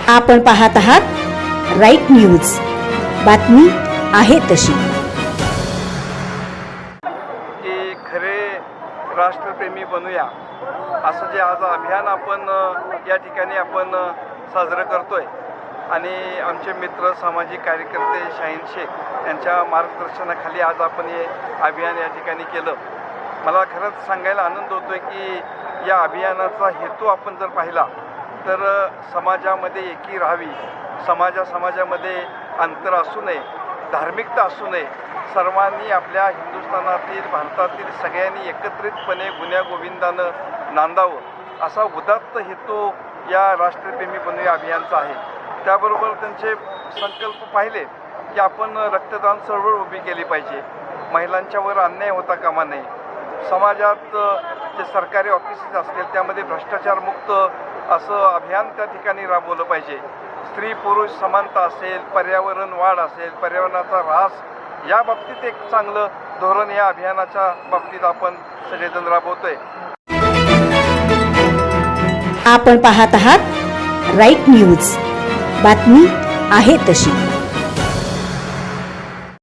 आपण पाहत आहात राईट न्यूज, बातमी आहे तशी. की खरे राष्ट्रप्रेमी बनूया असं जे आज अभियान आपण या ठिकाणी आपण साजरं करतोय आणि आमचे मित्र सामाजिक कार्यकर्ते शाहीन शेख यांच्या मार्गदर्शनाखाली आज आपण हे अभियान या ठिकाणी केलं. मला खरंच सांगायला आनंद होतोय की या अभियानाचा हेतू आपण जर पाहिला तर समाजामध्ये एकी राहावी, समाजामध्ये अंतर असू नये, धार्मिकता असू नये, सर्वांनी आपल्या हिंदुस्थानातील भारतातील सगळ्यांनी एकत्रितपणे गुण्यागोविंदानं नांदावं असा उदात्त हेतू या राष्ट्रप्रेमी बनूया अभियानचा आहे. त्याबरोबर त्यांचे संकल्प पाहिले की आपण रक्तदान चळवळ उभी केली पाहिजे, महिलांच्यावर अन्याय होता कामा नये, समाजात जे सरकारी ऑफिसेस असतील त्यामध्ये भ्रष्टाचारमुक्त असं अभियान त्या ठिकाणी राबवलं पाहिजे. स्त्री पुरुष समानता असेल, पर्यावरण वाढ असेल, पर्यावरणाचा ऱ्हास या बाबतीत एक चांगलं धोरण या अभियानाच्या बाबतीत आपण सगळेजण राबवतोय. आपण पाहत आहात राईट न्यूज, बातमी आहे तशी.